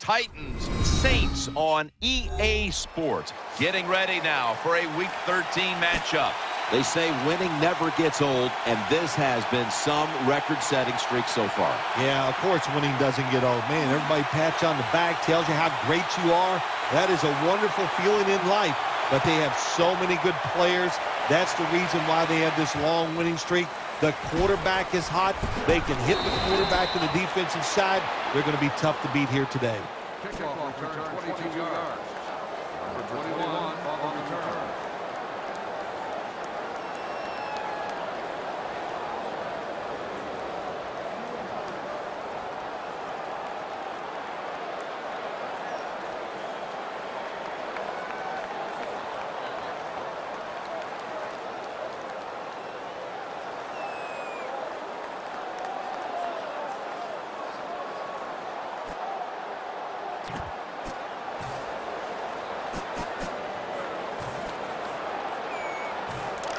Titans, Saints on EA Sports. Getting ready now for a Week 13 matchup. They say winning never gets old, and this has been some record-setting streak so far. Yeah, of course winning doesn't get old. Man, everybody pats you on the back, tells you how great you are. That is a wonderful feeling in life. But they have so many good players. That's the reason why they have this long winning streak. The quarterback is hot. They can hit the quarterback on the defensive side. They're going to be tough to beat here today. Kickoff return 22 yards. Number 21 on the return.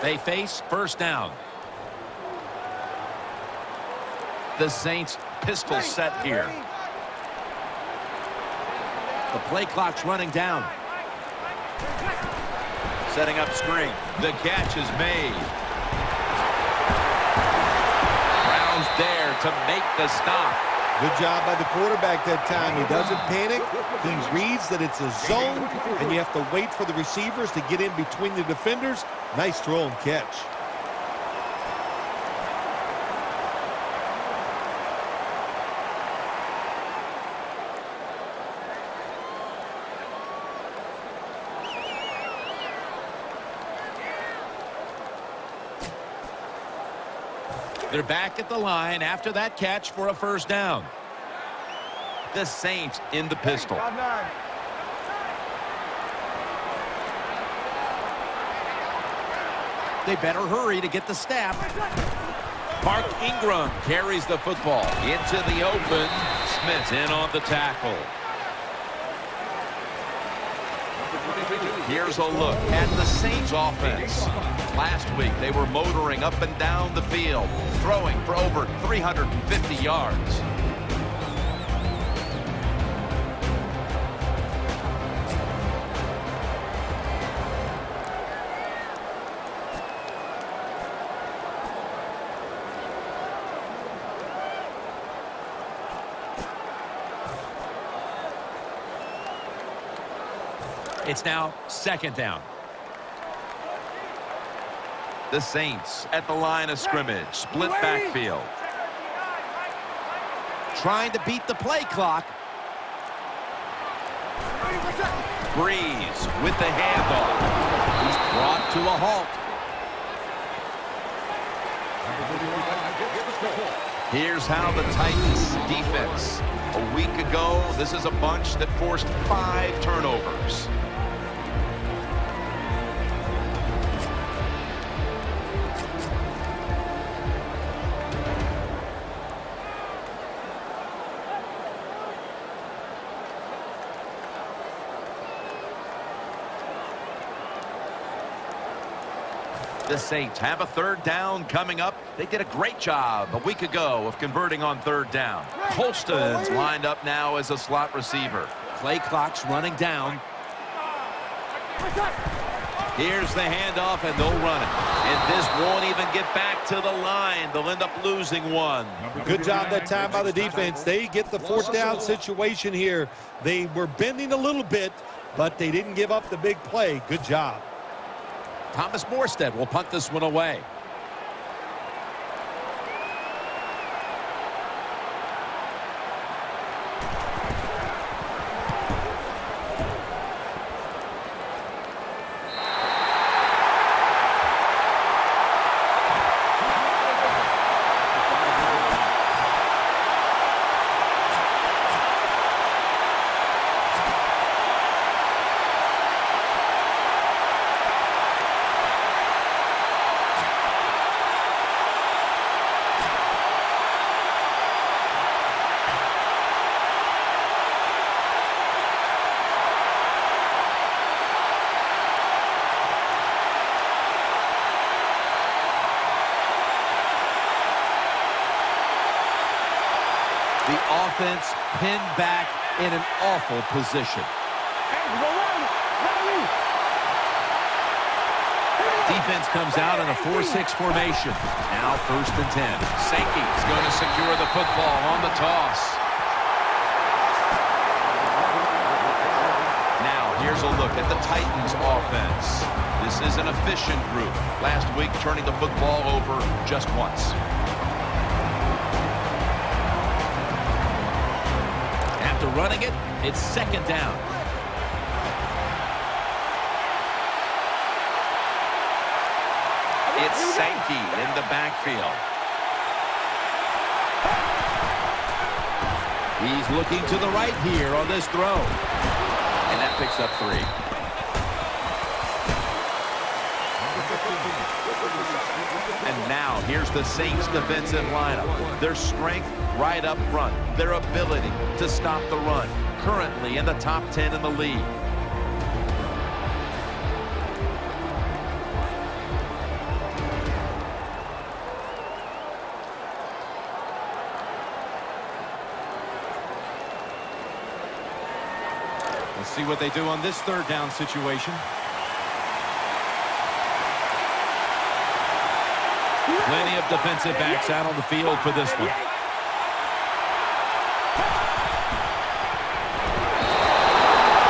They face first down. The Saints pistol set here. The play clock's running down. Setting up screen. The catch is made. Brown's there to make the stop. Good job by the quarterback that time. He doesn't panic. He reads that it's a zone, and you have to wait for the receivers to get in between the defenders. Nice throw and catch. They're back at the line after that catch for a first down. The Saints in the pistol. They better hurry to get the snap. Mark Ingram carries the football into the open. Smith's in on the tackle. Here's a look at the Saints offense. Last week, they were motoring up and down the field, throwing for over 350 yards. It's now second down. The Saints at the line of scrimmage. Split backfield. Trying to beat the play clock. Breeze with the handoff. He's brought to a halt. Here's how the Titans defense. A week ago, this is a bunch that forced 5 turnovers. The Saints have a third down coming up. They did a great job a week ago of converting on third down. Colston's lined up now as a slot receiver. Play clock's running down. Here's the handoff, and they'll run it. And this won't even get back to the line. They'll end up losing one. Good job that time by the defense. They get the fourth down situation here. They were bending a little bit, but they didn't give up the big play. Good job. Thomas Morstead will punt this one away. The offense pinned back in an awful position. Defense comes out in a 4-6 formation. Now 1st and 10. Sankey's going to secure the football on the toss. Now here's a look at the Titans offense. This is an efficient group. Last week turning the football over just once. After running it, it's 2nd down. It's Sankey in the backfield. He's looking to the right here on this throw. And that picks up 3. And now here's the Saints defensive lineup. Their strength right up front. Their ability to stop the run. Currently in the top 10 in the league. Let's see what they do on this 3rd down situation. Plenty of defensive backs out on the field for this one.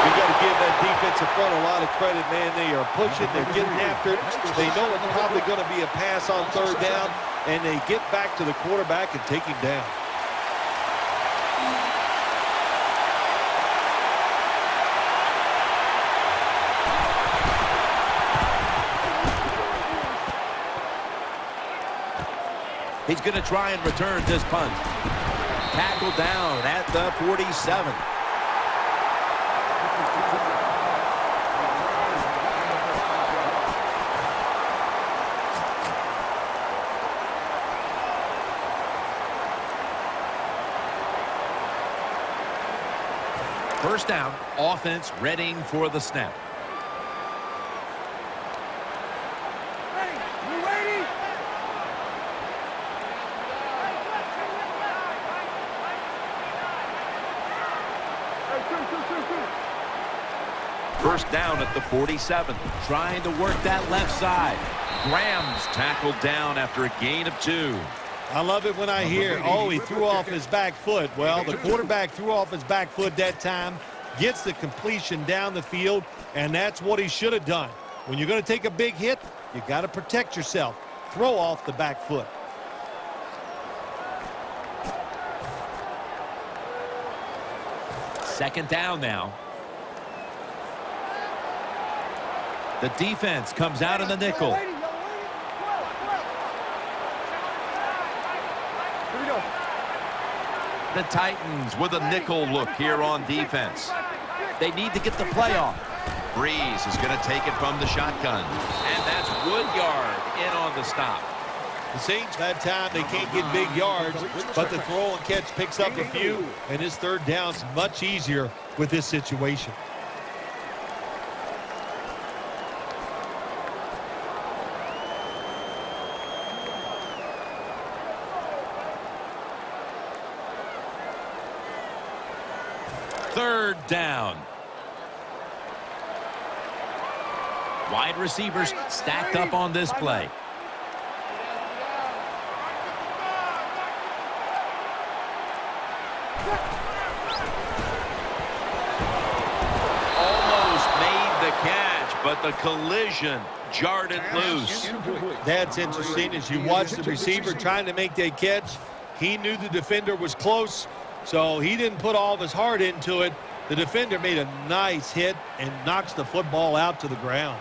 You got to give that defensive front a lot of credit, man. They are pushing, they're getting after it. They know it's probably going to be a pass on 3rd down, and they get back to the quarterback and take him down. He's going to try and return this punt. Tackled down at the 47. First down, offense readying for the snap. First down at the 47. Trying to work that left side. Graham's tackled down after a gain of 2. I love it when I hear, oh, he threw off his back foot. Well, the quarterback threw off his back foot that time, gets the completion down the field, and that's what he should have done. When you're going to take a big hit, you got to protect yourself. Throw off the back foot. Second down now. The defense comes out in the nickel. The Titans with a nickel look here on defense. They need to get the play off. Breeze is going to take it from the shotgun. And that's Woodyard in on the stop. The Saints, that time, they can't get big yards, but the throw and catch picks up a few, and his 3rd down's much easier with this situation. Third down. Wide receivers stacked up on this play. Almost made the catch, but the collision jarred it loose. That's interesting. As you watch the receiver trying to make that catch, he knew the defender was close, so he didn't put all of his heart into it. The defender made a nice hit and knocks the football out to the ground.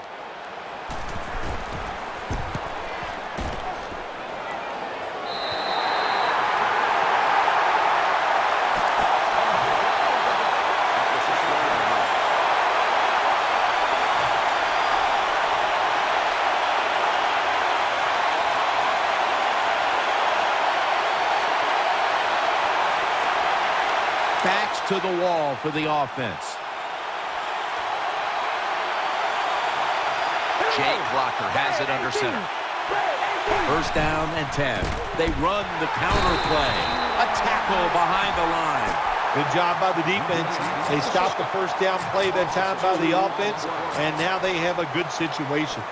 Backs to the wall for the offense. Jake Blocker has it under center. First down and 10. They run the counter play. A tackle behind the line. Good job by the defense. They stopped the first down play that time by the offense, and now they have a good situation.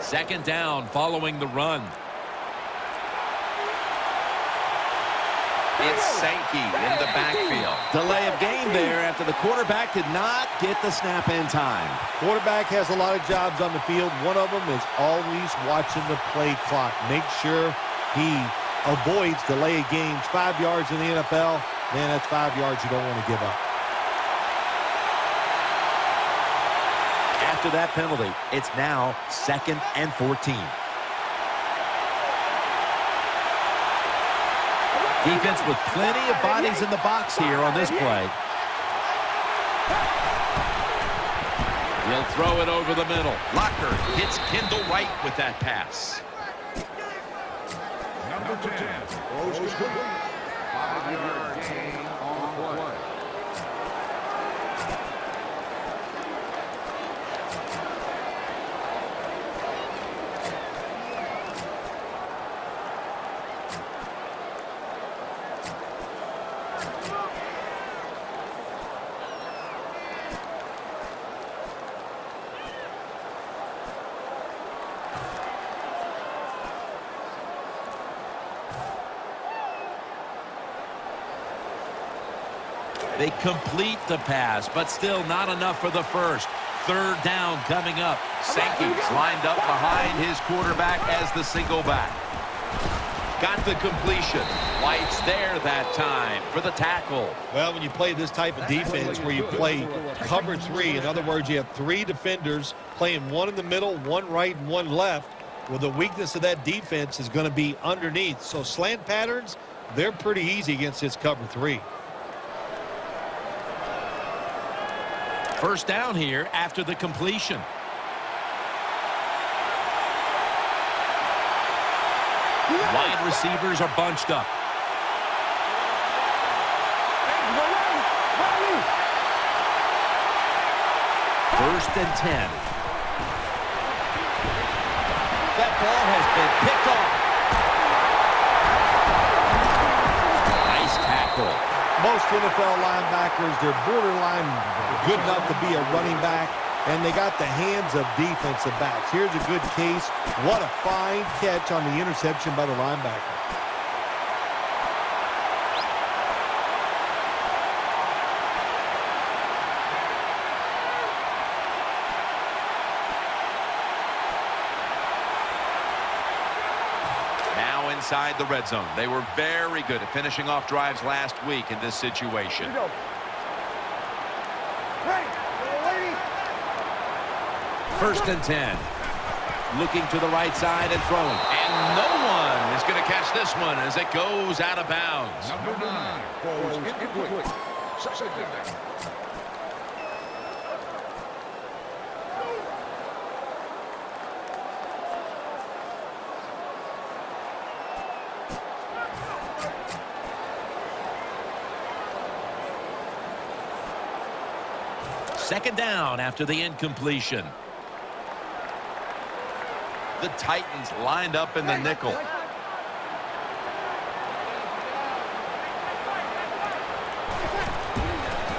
Second down following the run. It's Sankey in the backfield. Delay of game there after the quarterback did not get the snap in time. Quarterback has a lot of jobs on the field. One of them is always watching the play clock. Make sure he avoids delay of games. 5 yards in the NFL, man, that's 5 yards you don't want to give up. After that penalty, it's now 2nd and 14. Defense with plenty of bodies in the box here on this play. He'll throw it over the middle. Locker hits Kendall Wright with that pass. Number 10. Throws complete. 5-yard gain on the play. They complete the pass, but still not enough for the first. Third down coming up. Sankey's lined up behind his quarterback as the single back. Got the completion. White's there that time for the tackle. Well, when you play this type of defense where you play cover 3, in other words, you have 3 defenders playing one in the middle, one right, and one left, well, the weakness of that defense is going to be underneath. So slant patterns, they're pretty easy against this cover 3. First down here after the completion. Wide receivers are bunched up. First and 10. That ball has been picked off. Nice tackle. Most NFL linebackers, they're borderline good enough to be a running back, and they got the hands of defensive backs. Here's a good case. What a fine catch on the interception by the linebacker. Inside the red zone. They were very good at finishing off drives last week in this situation. First and 10. Looking to the right side and throwing. And no one is going to catch this one as it goes out of bounds. Number 9 goes incomplete. Second down. Second down after the incompletion. The Titans lined up in the nickel.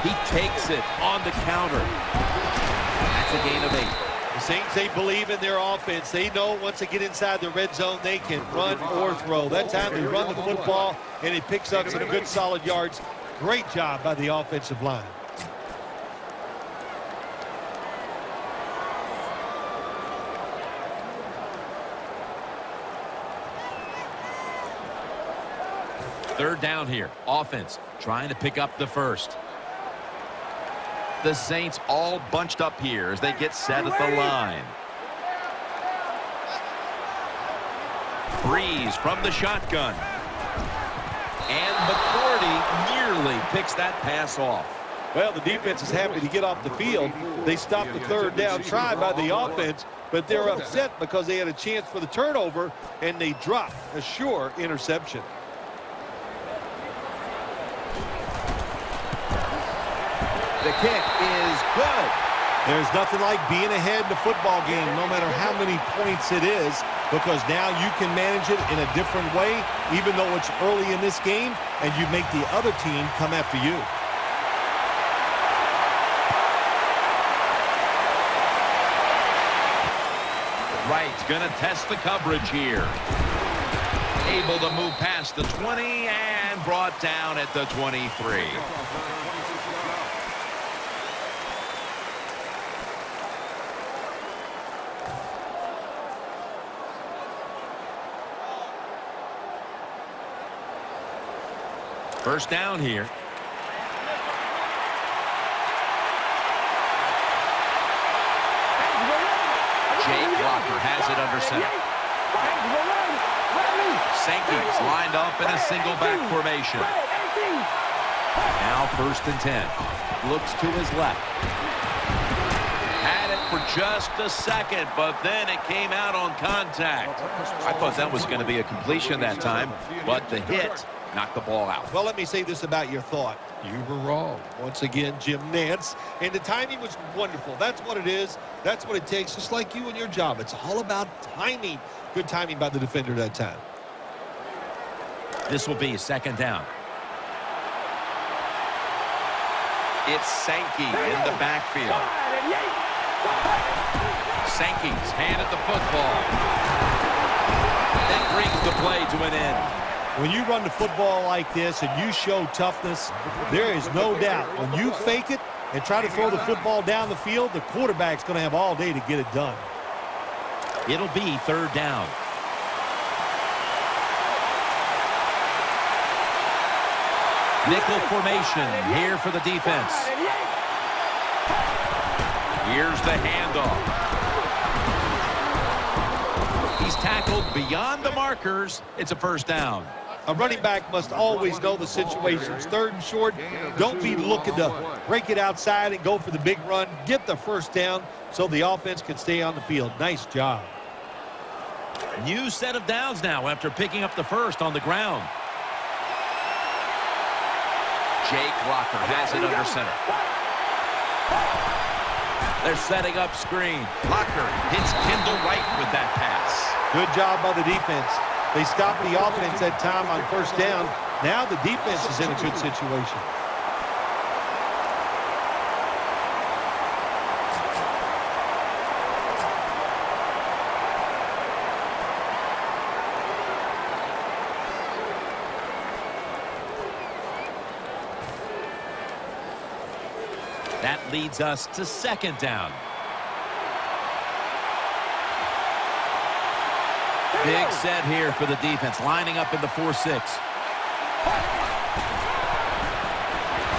He takes it on the counter. That's a gain of 8. The Saints, they believe in their offense. They know once they get inside the red zone, they can run or throw. That time they run the football, and he picks up some good solid yards. Great job by the offensive line. Third down here. Offense trying to pick up the first. The Saints all bunched up here as they get set at the line. Breeze from the shotgun. And McCourty cleanly picks that pass off. Well, the defense is happy to get off the field. They stopped the third down try by the offense, but they're upset because they had a chance for the turnover, and they dropped a sure interception. The kick is good. There's nothing like being ahead in a football game, no matter how many points it is, because now you can manage it in a different way, even though it's early in this game, and you make the other team come after you. Wright's going to test the coverage here. Able to move past the 20 and brought down at the 23. First down here. Jake Locker has it under center. Sankey's lined up in a single back formation. Now first and 10. Looks to his left. Had it for just a second, but then it came out on contact. I thought that was going to be a completion that time, but the hit knocked the ball out. Well, let me say this about your thought. You were wrong. Once again, Jim Nantz. And the timing was wonderful. That's what it is. That's what it takes, just like you and your job. It's all about timing. Good timing by the defender that time. This will be second down. It's Sankey in the backfield. Sankey's handed the football. That brings the play to an end. When you run the football like this and you show toughness, there is no doubt when you fake it and try to throw the football down the field, the quarterback's going to have all day to get it done. It'll be third down. Nickel formation here for the defense. Here's the handoff. He's tackled beyond the markers. It's a first down. A running back must always know the situations. Third and short, don't be looking to break it outside and go for the big run. Get the first down so the offense can stay on the field. Nice job. New set of downs now after picking up the first on the ground. Jake Locker has it under center. They're setting up screen. Locker hits Kendall Wright with that pass. Good job by the defense. They stopped the offense that time on first down. Now the defense is in a good situation. That leads us to second down. Big set here for the defense, lining up in the 4-6.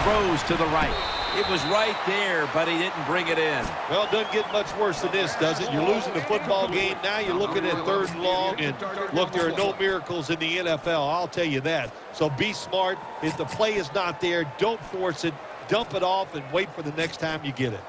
Throws to the right. It was right there, but he didn't bring it in. Well, it doesn't get much worse than this, does it? You're losing the football game. Now you're looking at third and long. And, look, there are no miracles in the NFL. I'll tell you that. So be smart. If the play is not there, don't force it. Dump it off and wait for the next time you get it.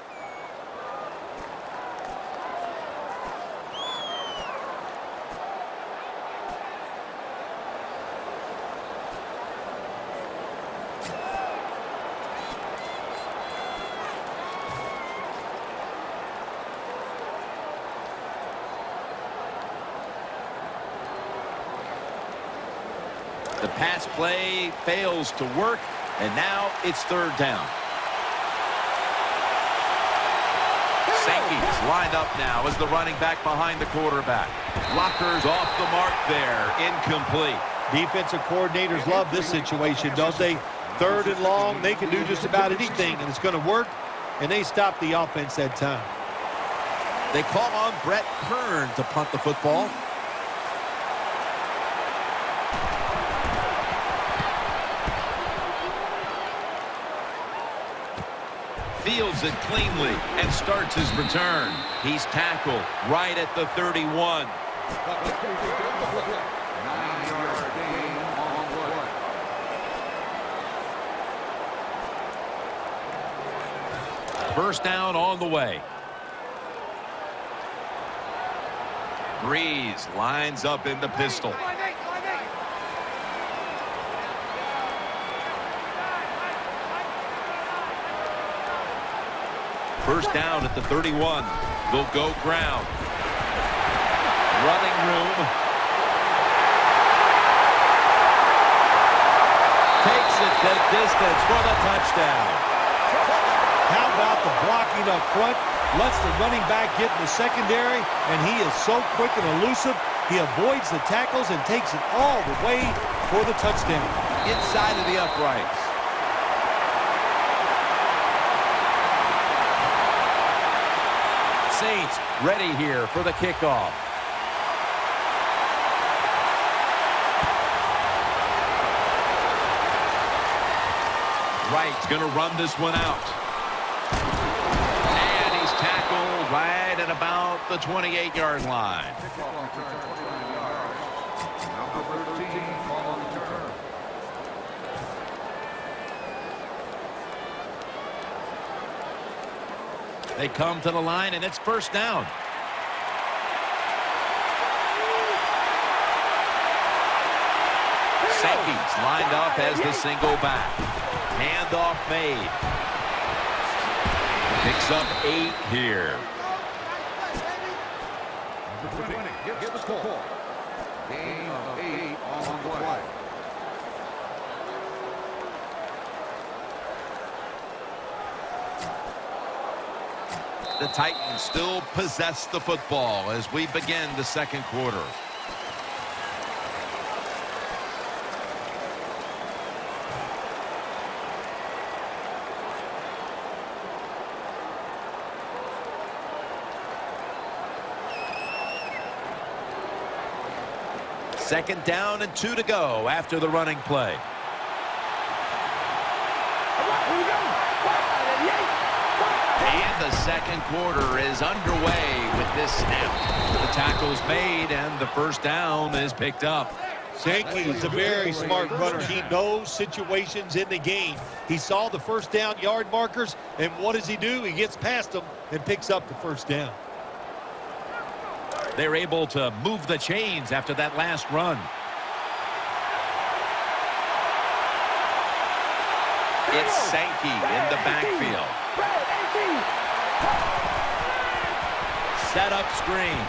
The pass play fails to work, and now it's third down. Sankey's lined up now as the running back behind the quarterback. Locker's off the mark there. Incomplete. Defensive coordinators love this situation, don't they? Third and long, they can do just about anything, and it's going to work, and they stop the offense that time. They call on Brett Kern to punt the football. Fields it cleanly and starts his return. He's tackled right at the 31. First down on the way. Breeze lines up in the pistol. First down at the 31. They'll go ground. Running room. Takes it the distance for the touchdown. How about the blocking up front? Lets the running back get in the secondary, and he is so quick and elusive. He avoids the tackles and takes it all the way for the touchdown. Inside of the uprights. Saints ready here for the kickoff. Wright's going to run this one out. And he's tackled right at about the 28-yard line. Number 13 on the return. They come to the line, and it's first down. Sankey's lined up as the single back. Handoff made. Picks up 8 here. Number 20. Get the score. Gain of 8 on the play. The Titans still possess the football as we begin the second quarter. Second down and 2 to go after the running play. And the second quarter is underway with this snap. The tackle's made and the first down is picked up. Sankey is a very smart runner. He knows situations in the game. He saw the first down yard markers, and what does he do? He gets past them and picks up the first down. They're able to move the chains after that last run. It's Sankey in the backfield. Set up screen.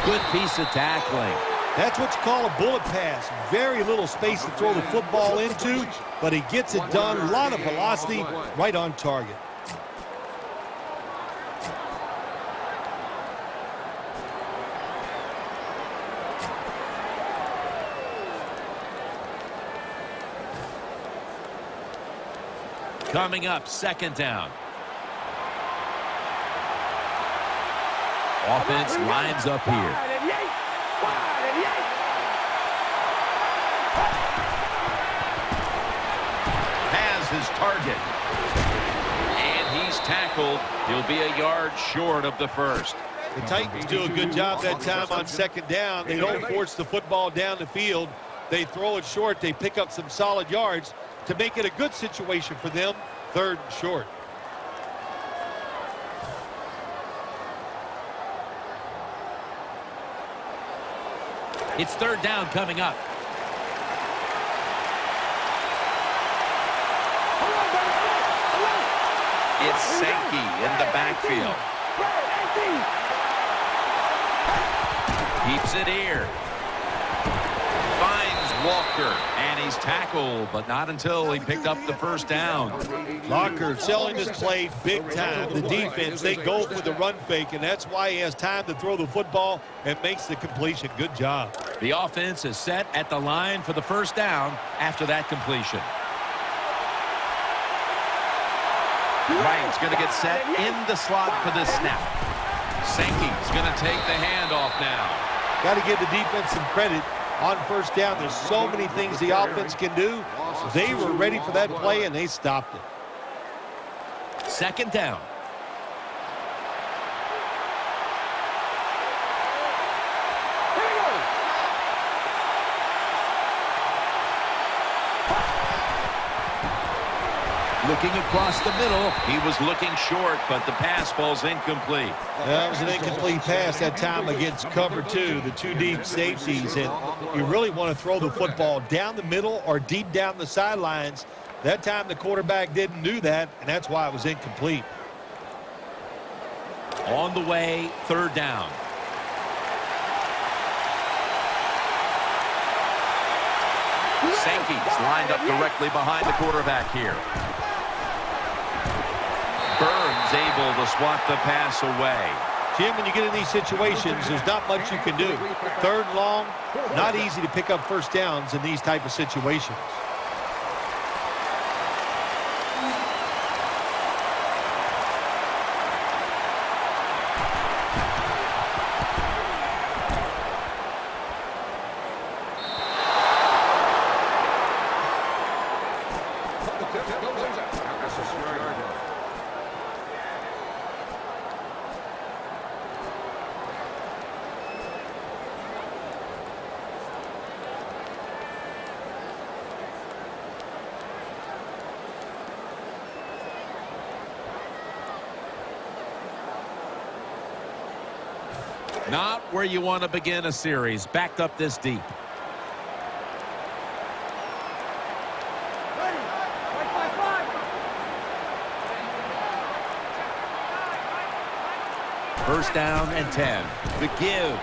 Good piece of tackling. That's what you call a bullet pass. Very little space to throw the football into, but he gets it done. A lot of velocity, right on target. Coming up, second down. Offense lines up here. Has his target. And he's tackled. He'll be a yard short of the first. The Titans do a good job that time on second down. They don't force the football down the field. They throw it short. They pick up some solid yards to make it a good situation for them. Third and short. It's third down coming up. It's Sankey in the backfield. Keeps it here. Finds Walker, and he's tackled, but not until he picked up the first down. Walker selling this play big time. The defense, they go for the run fake, and that's why he has time to throw the football and makes the completion. Good job. The offense is set at the line for the first down after that completion. Wright's going to get set in the slot for this snap. Sankey's going to take the handoff now. Got to give the defense some credit on first down. There's so many things the offense can do. They were ready for that play, and they stopped it. Second down. Looking across the middle. He was looking short, but the pass falls incomplete. That was an incomplete pass that time against cover two, the two deep safeties. And you really want to throw the football down the middle or deep down the sidelines. That time the quarterback didn't do that, and that's why it was incomplete. On the way, third down. Sankey's lined up directly behind the quarterback here. Burns able to swat the pass away. Jim, when you get in these situations, there's not much you can do. Third and long, not easy to pick up first downs in these type of situations. Not where you want to begin a series. Backed up this deep. First down and 10. The give. The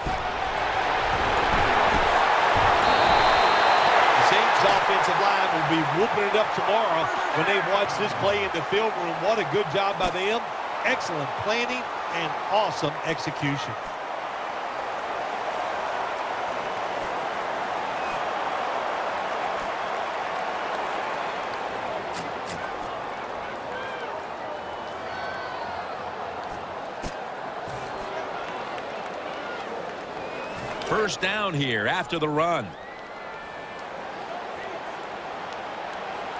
Saints offensive line will be whooping it up tomorrow when they watch this play in the film room. What a good job by them. Excellent planning and awesome execution. First down here after the run.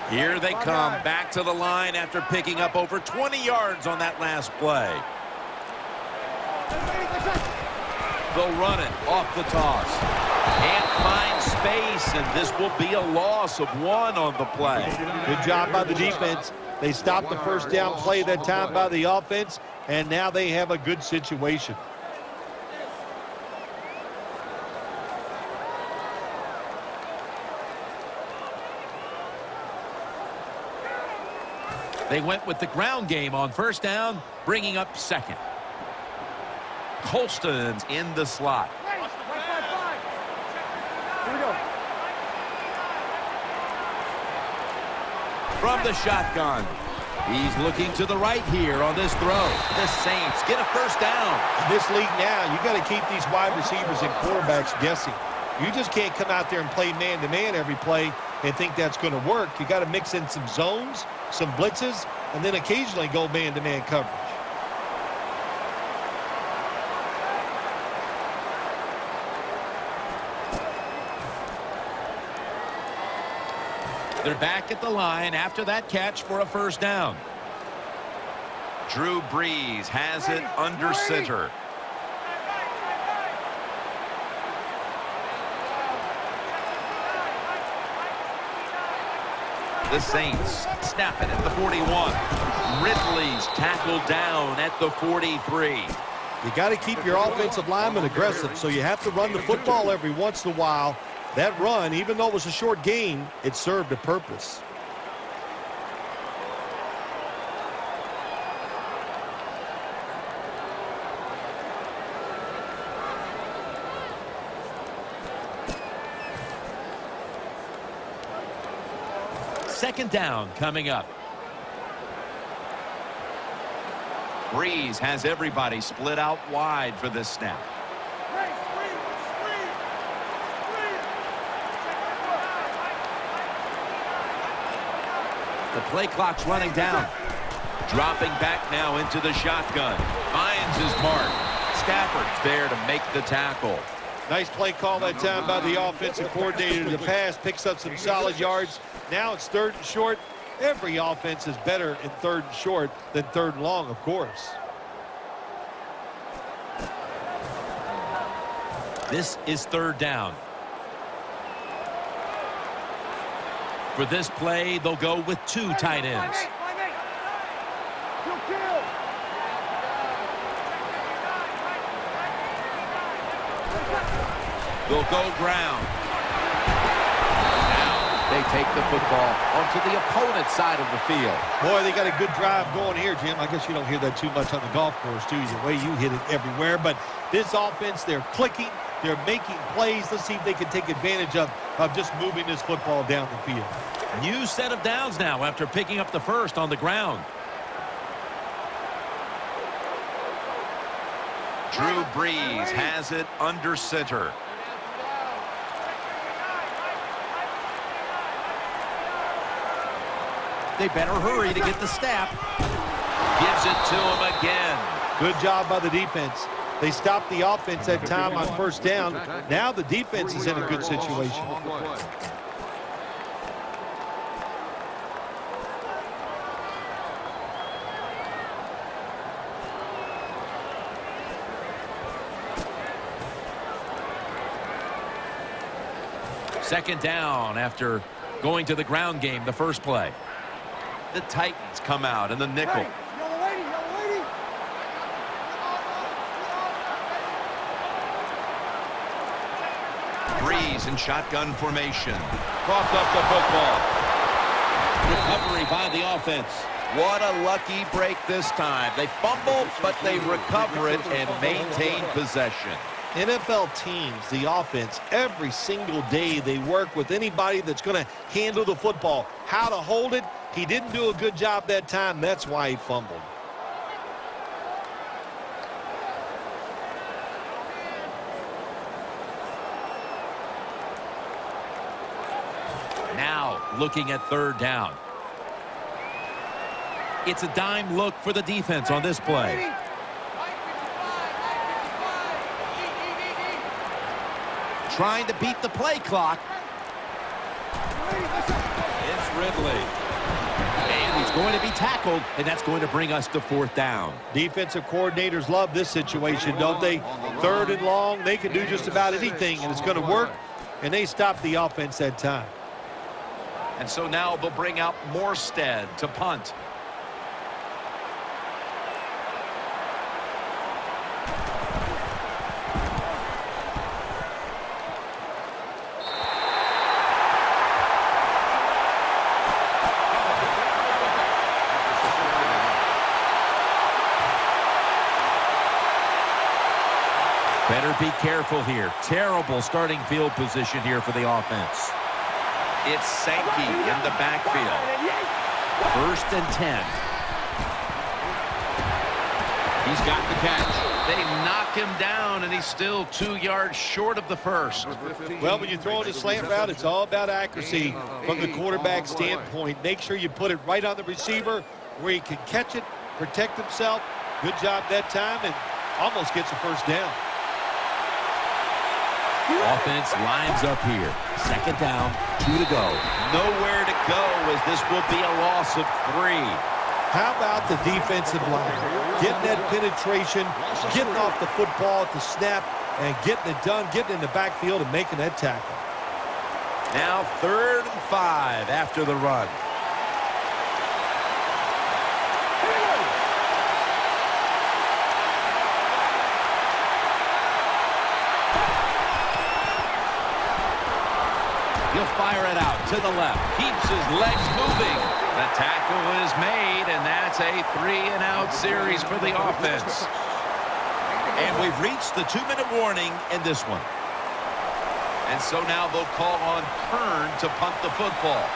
Here they come back to the line after picking up over 20 yards on that last play. They'll run it off the toss. Can't find space, and this will be a loss of 1 on the play. Good job by the defense. They stopped the first down play that time by the offense, and now they have a good situation. They went with the ground game on first down, bringing up second. Colston's in the slot. Here we go. From the shotgun. He's looking to the right here on this throw. The Saints get a first down. In this league now, you got to keep these wide receivers and quarterbacks guessing. You just can't come out there and play man-to-man every play and think that's going to work. You got to mix in some zones, some blitzes, and then occasionally go man-to-man coverage. They're back at the line after that catch for a first down. Drew Brees has it under center. The Saints snap it at the 41. Ridley's tackled down at the 43. You got to keep your offensive linemen aggressive, so you have to run the football every once in a while. That run, even though it was a short gain, it served a purpose. Second down coming up. Brees has everybody split out wide for this snap. The play clock's running down. Dropping back now into the shotgun. Finds his mark. Stafford's there to make the tackle. Nice play call that time by the offensive coordinator. The pass picks up some solid yards. Now it's third and short. Every offense is better in third and short than third and long, of course. This is third down. For this play, they'll go with 2 tight ends. They'll go ground. Now they take the football onto the opponent's side of the field. Boy, they got a good drive going here, Jim. I guess you don't hear that too much on the golf course, do you? The way you hit it everywhere. But this offense, they're clicking. They're making plays. Let's see if they can take advantage of just moving this football down the field. New set of downs now after picking up the first on the ground. Drew Brees has it under center. They better hurry to get the snap. Gives it to him again. Good job by the defense. They stopped the offense that time on first down. Now the defense is in a good situation. Second down after going to the ground game the first play. The Titans come out in the nickel. Brees in shotgun formation. Coughed up the football. Recovery by the offense. What a lucky break this time. They fumble, but they recover it and maintain possession. NFL teams, the offense, every single day they work with anybody that's going to handle the football. How to hold it. He didn't do a good job that time. That's why he fumbled. Now looking at third down. It's a dime look for the defense on this play. Trying to beat the play clock. It's Ridley. And he's going to be tackled, and that's going to bring us to fourth down. Defensive coordinators love this situation, don't they? Third and long, they can do just about anything, and it's going to work, and they stop the offense that time. And so now they'll bring out Morstead to punt. Better be careful here. Terrible starting field position here for the offense. It's Sankey in the backfield. First and 10. He's got the catch. They knock him down, and he's still 2 yards short of the first. Well, when you throw in a slant route, it's all about accuracy from the quarterback standpoint. Make sure you put it right on the receiver where he can catch it, protect himself. Good job that time, and almost gets a first down. Offense lines up here. Second down, 2 to go. Nowhere to go, as this will be a loss of 3. How about the defensive line? Getting that penetration, getting off the football at the snap, and getting it done, getting in the backfield and making that tackle. Now 3rd and 5 after the run. He'll fire it out to the left. Keeps his legs moving. The tackle is made, and that's a 3-and-out series for the offense. And we've reached the 2-minute warning in this one. And so now they'll call on Kern to punt the football.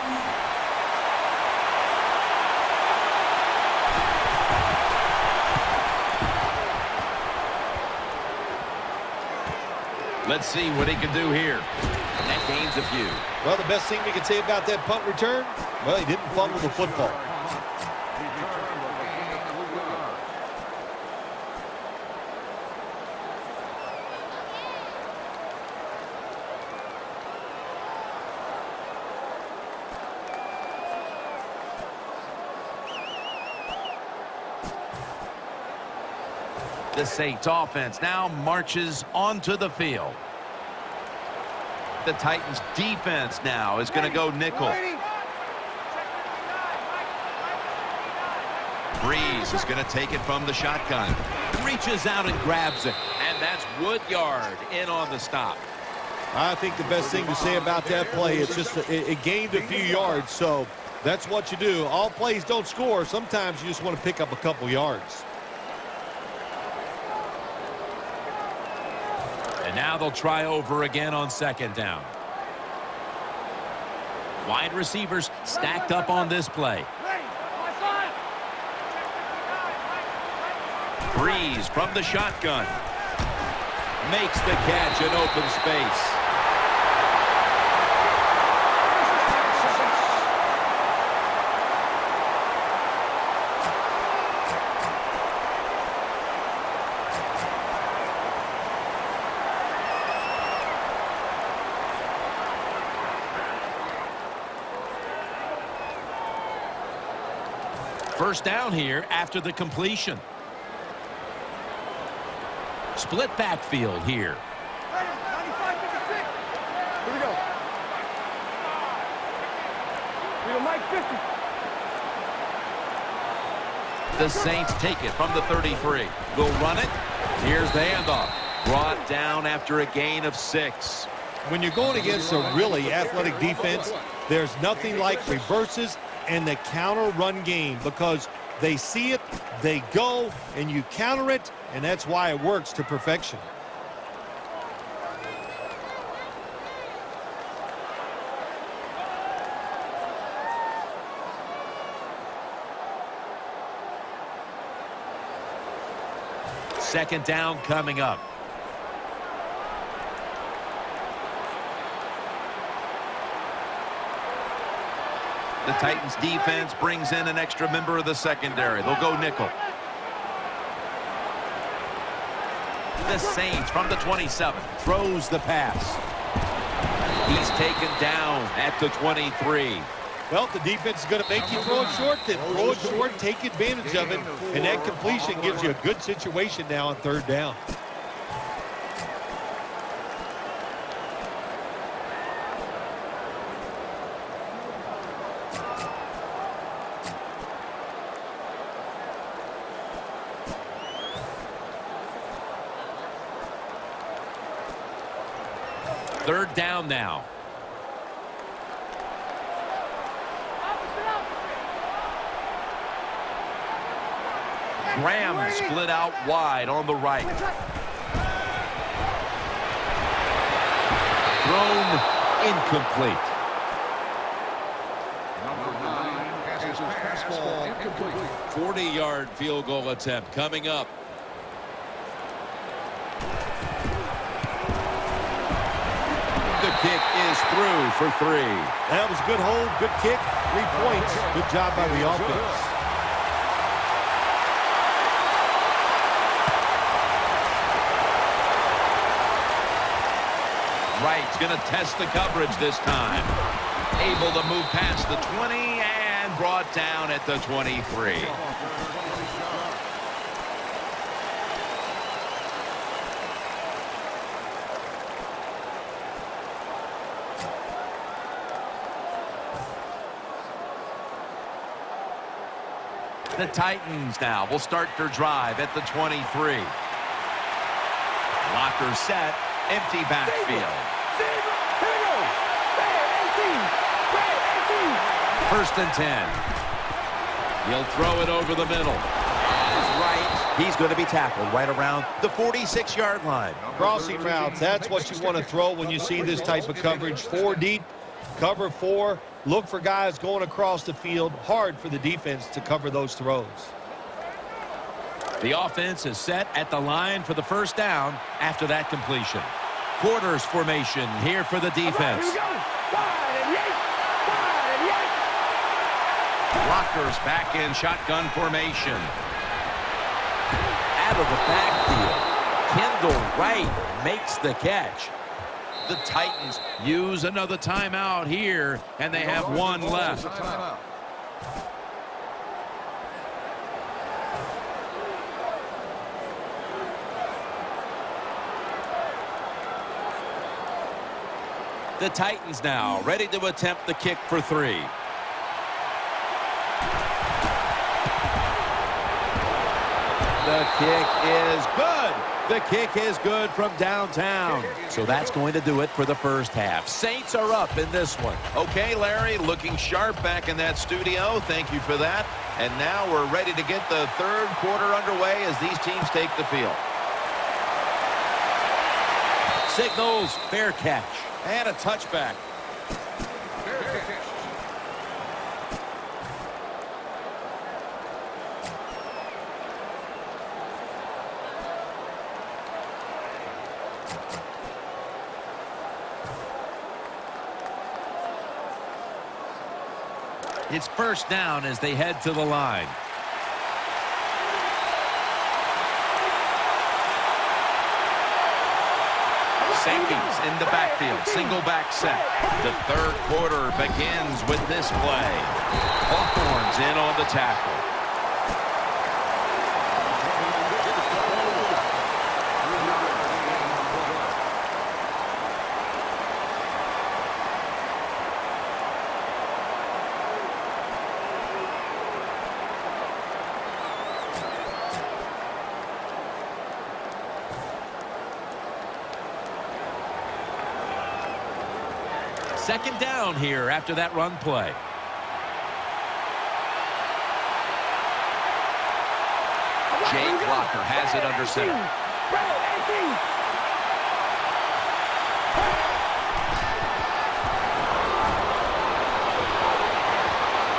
Let's see what he can do here. And that gains a few. Well, the best thing we can say about that punt return, well, he didn't fumble the football. The Saints offense now marches onto the field. The Titans defense now is going to go nickel. Breeze is going to take it from the shotgun. Reaches out and grabs it. And that's Woodyard in on the stop. I think the best thing to say about that play, it's just it gained a few yards, so that's what you do. All plays don't score. Sometimes you just want to pick up a couple yards. And now they'll try over again on second down. Wide receivers stacked up on this play. Breeze from the shotgun. Makes the catch in open space. First down here after the completion. Split backfield here. Here we go. Mike 50. The Saints take it from the 33. They'll run it. Here's the handoff. Brought down after a gain of 6. When you're going against a really athletic defense, there's nothing like reverses and the counter run game, because they see it, they go, and you counter it, and that's why it works to perfection. Second down coming up. The Titans defense brings in an extra member of the secondary. They'll go nickel. The Saints from the 27 throws the pass. He's taken down at the 23. Well, the defense is going to make you throw it short, then throw it short, take advantage of it, and that completion gives you a good situation now on third down. Third down now. Graham split out wide on the right. Thrown incomplete. Number 9 passes his pass ball incomplete. 40-yard field goal attempt coming up. The kick is through for 3. That was a good hold, good kick, 3 points. Good job by the offense. Wright's going to test the coverage this time. Able to move past the 20 and brought down at the 23. The Titans now will start their drive at the 23. Locker set, empty backfield. First and 10. He'll throw it over the middle. Right, he's going to be tackled right around the 46-yard line. Crossing routes, that's what you want to throw when you see this type of coverage. 4 deep, cover 4. Look for guys going across the field. Hard for the defense to cover those throws. The offense is set at the line for the first down after that completion. Quarters formation here for the defense. Lockers back in shotgun formation. Out of the backfield, Kendall Wright makes the catch. The Titans use another timeout here, and they have 1 left. The Titans now ready to attempt the kick for 3. The kick is good. The kick is good from downtown. So that's going to do it for the first half. Saints are up in this one. Okay, Larry, looking sharp back in that studio. Thank you for that. And now we're ready to get the third quarter underway as these teams take the field. Signals fair catch. And a touchback. Fair catch. It's first down as they head to the line. Sankey's in the backfield. Single back set. The third quarter begins with this play. Hawthorne's in on the tackle. Second down here after that run play. Jay Blocker has it under center.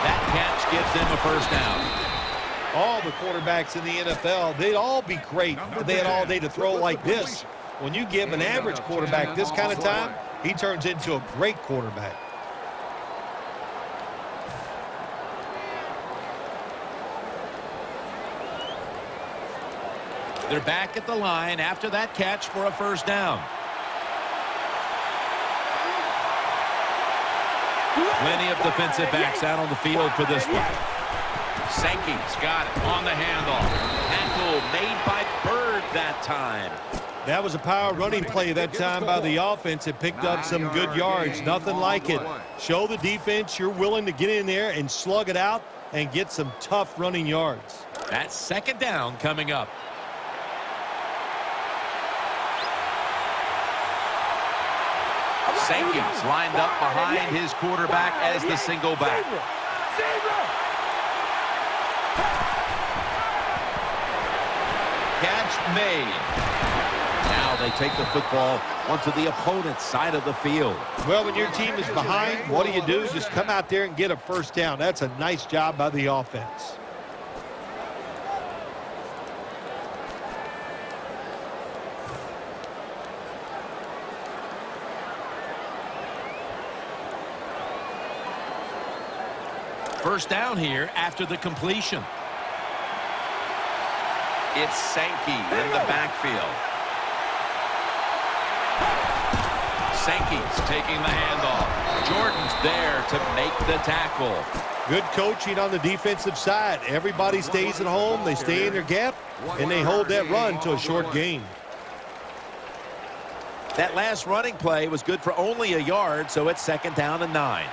That catch gives them a first down. All the quarterbacks in the NFL, they'd all be great if they had all day to throw like this. When you give an average quarterback this kind of time, he turns into a great quarterback. They're back at the line after that catch for a first down. Plenty of defensive backs out on the field for this one. Sankey's got it on the handoff. Tackle made by Bird that time. That was a power running play that time by the offense. It picked up some good yards. Nothing like it. Show the defense you're willing to get in there and slug it out and get some tough running yards. That's second down coming up. Sankey's lined up behind his quarterback as the single back. Catch made. Now they take the football onto the opponent's side of the field. Well, when your team is behind, what do? Just come out there and get a first down. That's a nice job by the offense. First down here after the completion. It's Sankey in the backfield. Sankey's taking the handoff. Jordan's there to make the tackle. Good coaching on the defensive side. Everybody stays at home. They stay in their gap, and they hold that run to a short gain. That last running play was good for only a yard, so it's second down and 9.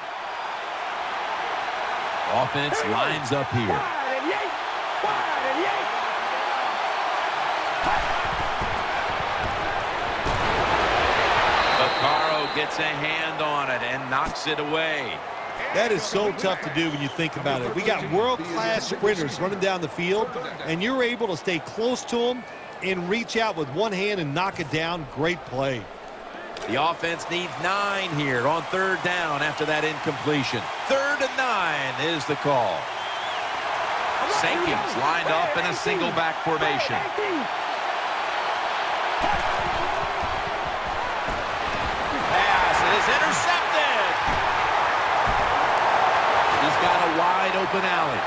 Offense lines up here. Vaccaro gets a hand on it and knocks it away. That is so tough to do when you think about it. We got world-class sprinters running down the field, and you're able to stay close to them and reach out with one hand and knock it down. Great play. The offense needs 9 here on third down after that incompletion. 3rd and 9 is the call. Sankey's lined up in a single back formation. Pass is intercepted. He's got a wide open alley.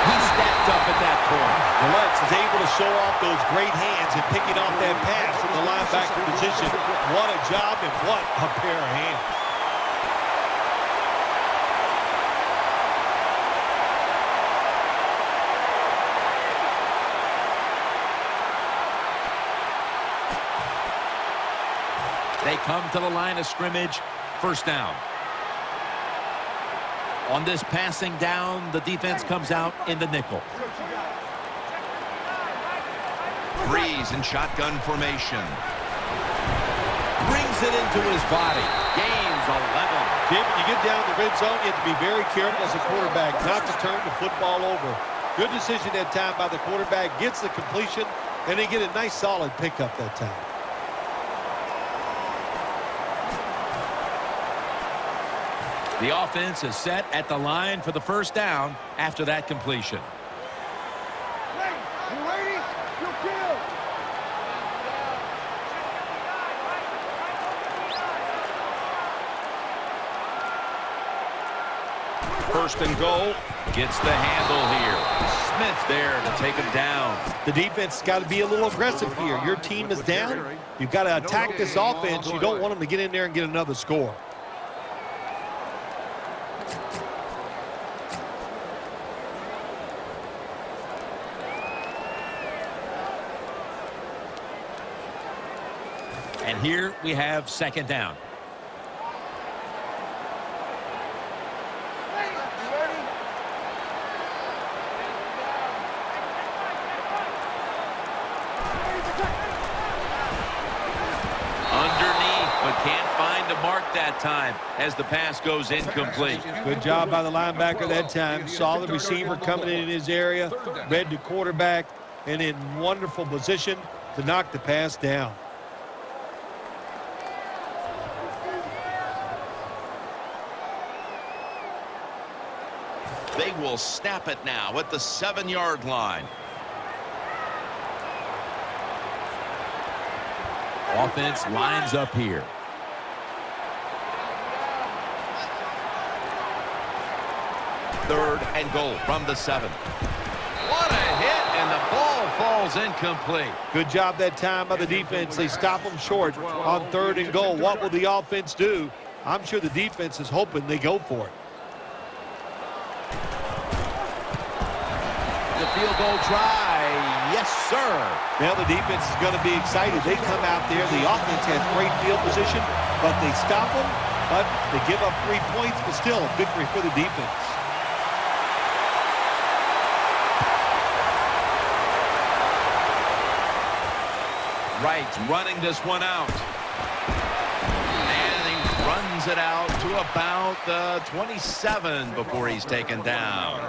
He stepped up at that point. The Lex is able to show off those great hands and picking off that pass from the linebacker position. What a job and what a pair of hands. They come to the line of scrimmage. First down. On this passing down, the defense comes out in the nickel. Breeze in shotgun formation. Brings it into his body. Gains 11. Jim, when you get down the red zone, you have to be very careful as a quarterback not to turn the football over. Good decision that time by the quarterback. Gets the completion, and they get a nice solid pickup that time. The offense is set at the line for the first down after that completion. You ready? You kill. First and goal. Gets the handle here. Smith there to take him down. The defense has got to be a little aggressive here. Your team is down. You've got to attack this offense. You don't want them to get in there and get another score. And here we have second down. Can't find a mark that time as the pass goes incomplete. Good job by the linebacker that time. Saw the receiver coming in his area, read the quarterback, and in wonderful position to knock the pass down. They will snap it now at the 7-yard line. Offense lines up here. Third and goal from the 7. What a hit, and the ball falls incomplete. Good job that time by the defense. They stop them short on third and goal. What will the offense do? I'm sure the defense is hoping they go for it. The field goal try. Yes, sir. Now the defense is going to be excited. They come out there. The offense has great field position, but they stop them. But they give up 3 points, but still a victory for the defense. Wright running this one out. And he runs it out to about the 27 before he's taken down.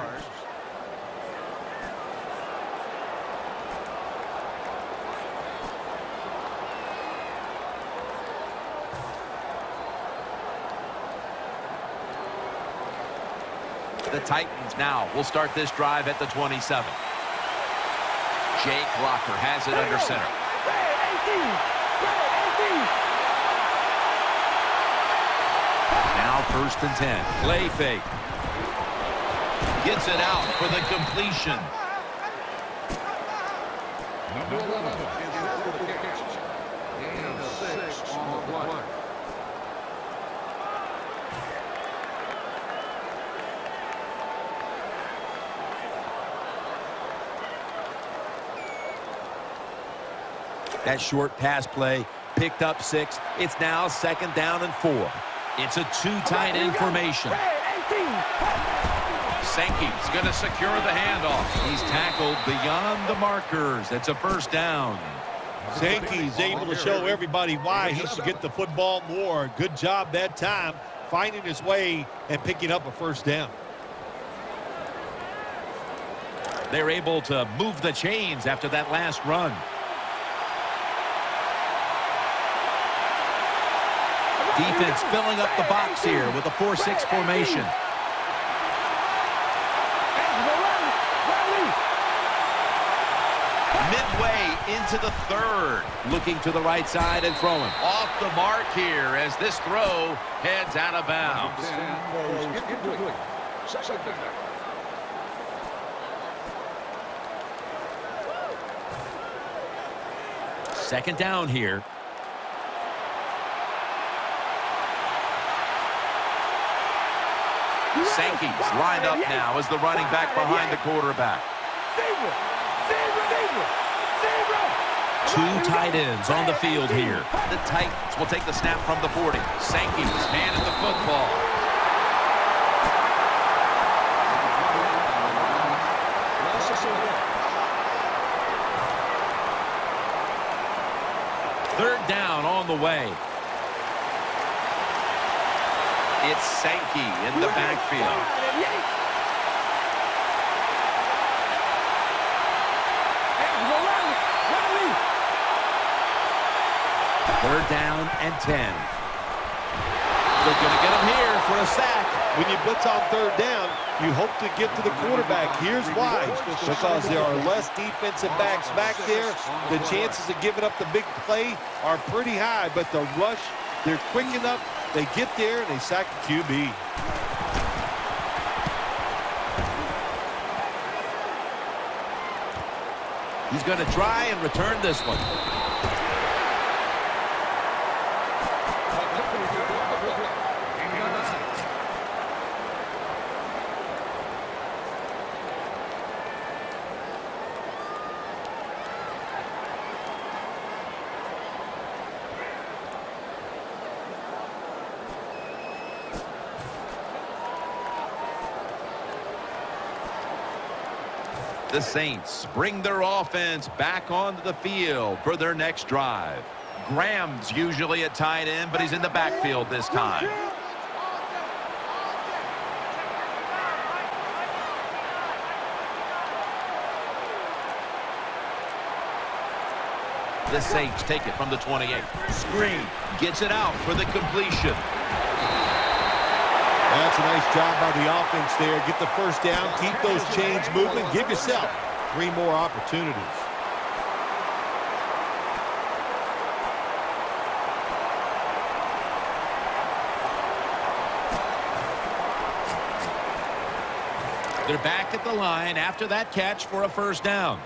The Titans now will start this drive at the 27. Jake Locker has it under center. Now first and 10. Play fake. Gets it out for the completion. Number 11 is for the catch. And 6 on the play. That short pass play picked up 6. It's now second down and 4. It's a 2 tight end formation. Sankey's going to secure the handoff. He's tackled beyond the markers. That's a first down. Sankey's able to show everybody why he should get the football more. Good job that time, finding his way and picking up a first down. They're able to move the chains after that last run. Defense filling up the box here with a 4-6 formation. Midway into the third. Looking to the right side and throwing. Off the mark here as this throw heads out of bounds. Second down here. Sankey's lined up now as the running back behind the quarterback. 2 tight ends on the field here. The Titans will take the snap from the 40. Sankey's handed the football. Third down on the way. It's Sankey in the backfield. Third down and 10. They're going to get him here for a sack. When you blitz on third down, you hope to get to the quarterback. Here's why. Because there are less defensive backs back there. The chances of giving up the big play are pretty high. But the rush, they're quick enough. They get there, and they sack the QB. He's going to try and return this one. The Saints bring their offense back onto the field for their next drive. Graham's usually at tight end, but he's in the backfield this time. The Saints take it from the 28. Screen. Gets it out for the completion. That's a nice job by the offense there. Get the first down, keep those chains moving, give yourself 3 more opportunities. They're back at the line after that catch for a first down.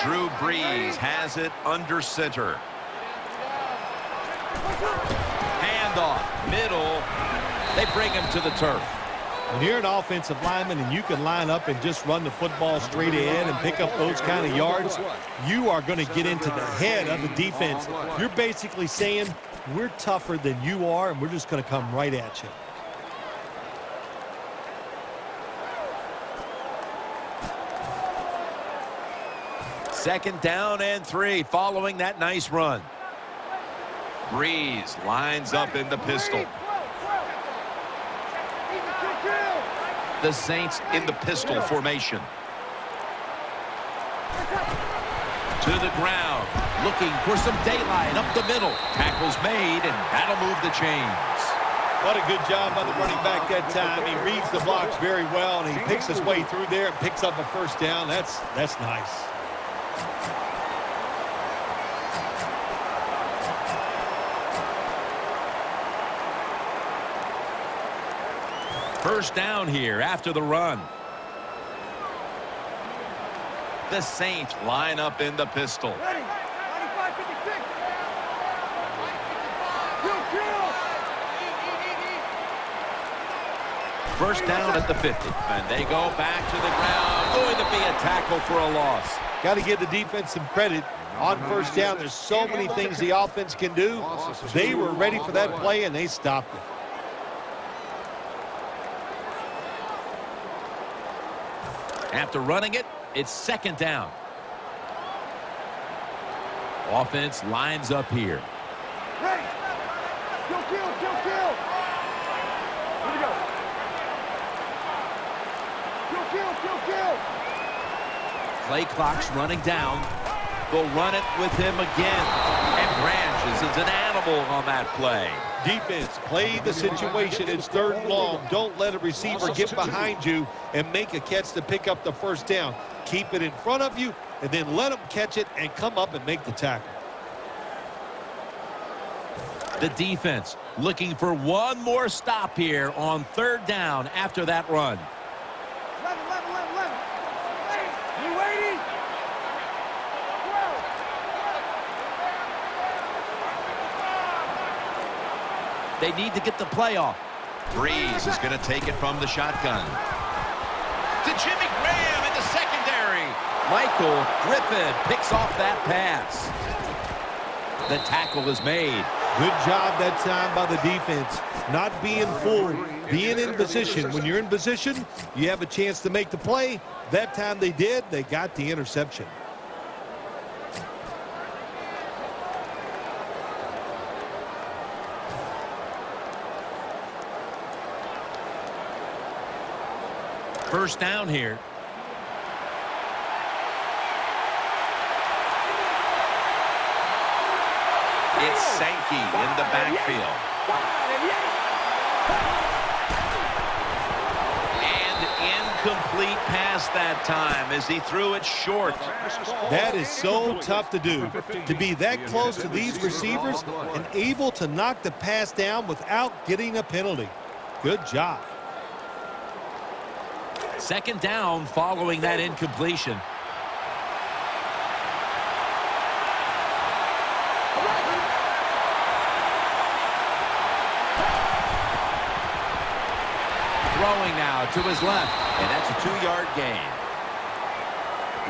Drew Brees has it under center. Handoff, middle. They bring him to the turf. When you're an offensive lineman and you can line up and just run the football straight ahead and pick up those kind of yards, you are going to get into the head of the defense. You're basically saying, we're tougher than you are, and we're just going to come right at you. Second down and 3 following that nice run. Brees lines up in the pistol. The Saints in the pistol formation. To the ground. Looking for some daylight up the middle. Tackle's made, and that'll move the chains. What a good job by the running back that time. He reads the blocks very well, and he picks his way through there and picks up a first down. That's nice. First down here after the run. The Saints line up in the pistol. Ready. 95, 56. Kill. First down at the 50. And they go back to the ground. Going to be a tackle for a loss. Got to give the defense some credit. On first down, there's so many things the offense can do. They were ready for that play, and they stopped it. After running it, it's second down. Offense lines up here. Ready. Kill. Here we go. Kill. Play clock's running down. They'll run it with him again. And Branches is an animal on that play. Defense, play the situation. It's third and long. Don't let a receiver get behind you and make a catch to pick up the first down. Keep it in front of you, and then let them catch it and come up and make the tackle. The defense looking for one more stop here on third down after that run. 11. You waiting? 12. They need to get the play off. Brees is going to take it from the shotgun. To Jimmy Graham in the secondary. Michael Griffin picks off that pass. The tackle is made. Good job that time by the defense. Not being fooled, being in position. When you're in position, you have a chance to make the play. That time they did. They got the interception. First down here. It's Sankey in the backfield. And incomplete pass that time as he threw it short. That is so tough to do, to be that close to these receivers and able to knock the pass down without getting a penalty. Good job. Second down following that incompletion. Throwing now to his left, and that's a 2-yard gain.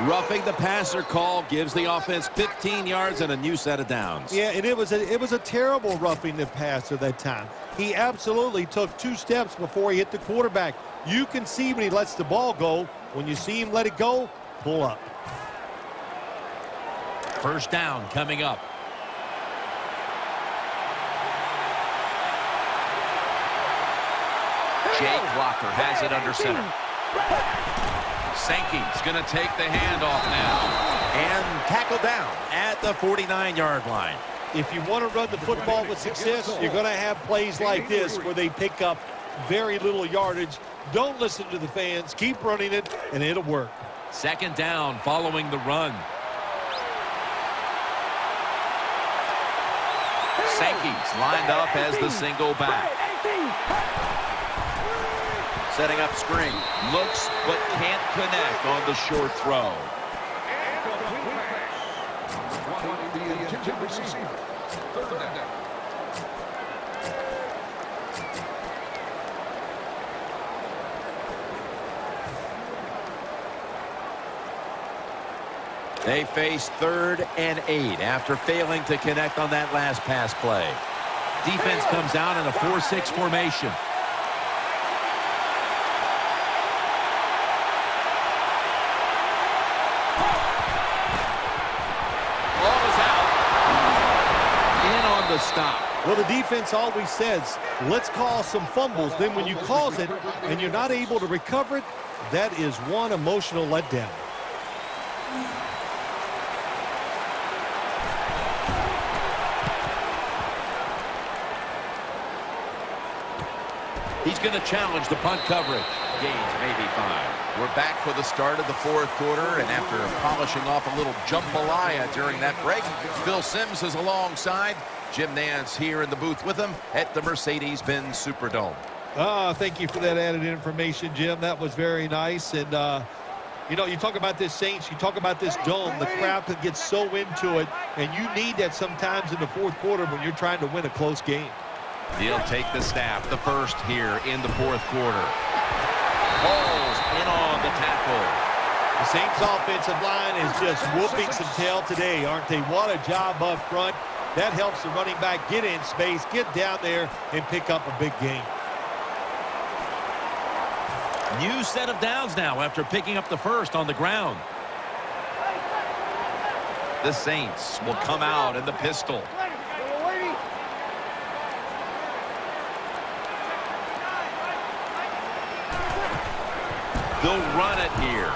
Roughing the passer call gives the offense 15 yards and a new set of downs. Yeah, and it was a terrible roughing the passer that time. He absolutely took 2 steps before he hit the quarterback. You can see when he lets the ball go. When you see him let it go, pull up. First down coming up. Jake Walker has it under center. Sankey's going to take the handoff now. And tackled down at the 49-yard line. If you want to run the football with success, you're going to have plays like this where they pick up very little yardage. Don't listen to the fans. Keep running it, and it'll work. Second down following the run. Sankey's lined up as the single back. Setting up screen. Looks but can't connect on the short throw. They face 3rd and 8 after failing to connect on that last pass play. Defense comes out in a 4-6 formation. Ball is out. In on the stop. Well, the defense always says, let's call some fumbles. Then when you cause it and you're not able to recover it, that is one emotional letdown. He's going to challenge the punt coverage. Gains maybe 5. We're back for the start of the 4th quarter, and after polishing off a little jambalaya during that break, Phil Simms is alongside. Jim Nantz here in the booth with him at the Mercedes-Benz Superdome. Thank you for that added information, Jim. That was very nice. And, you know, you talk about this Saints, you talk about this dome, the crowd can get so into it, and you need that sometimes in the 4th quarter when you're trying to win a close game. He'll take the snap, the first here in the 4th quarter. Balls in on the tackle. The Saints offensive line is just whooping some tail today, aren't they? What a job up front. That helps the running back get in space, get down there, and pick up a big gain. New set of downs now after picking up the first on the ground. The Saints will come out in the pistol. They'll run it here.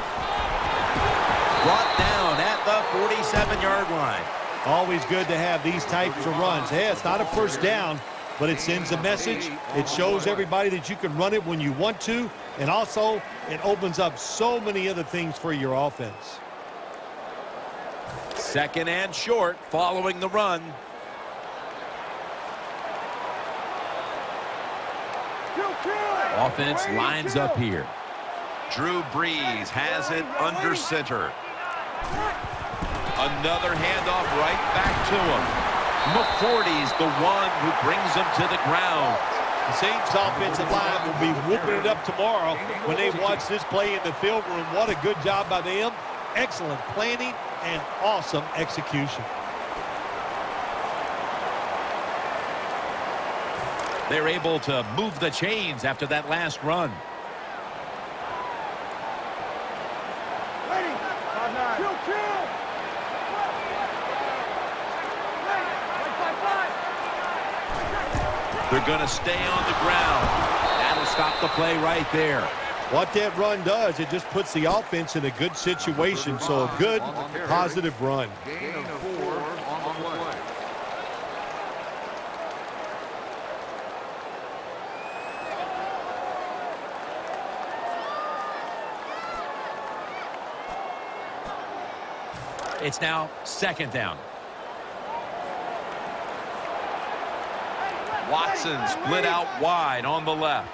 Brought down at the 47-yard line. Always good to have these types of runs. Hey, it's not a first down, but it sends a message. It shows everybody that you can run it when you want to, and also it opens up so many other things for your offense. Second and short following the run. Offense lines up here. Drew Brees has it under center. Another handoff right back to him. McCourty's the one who brings him to the ground. The Saints offensive line will be whooping it up tomorrow when they watch this play in the film room. What a good job by them. Excellent planning and awesome execution. They're able to move the chains after that last run. Ready. Kill, kill. They're going to stay on the ground. That'll stop the play right there. What that run does, it just puts the offense in a good situation. So a good, positive run. Gain of 4 on the play. It's now 2nd down. Watson split out wide on the left.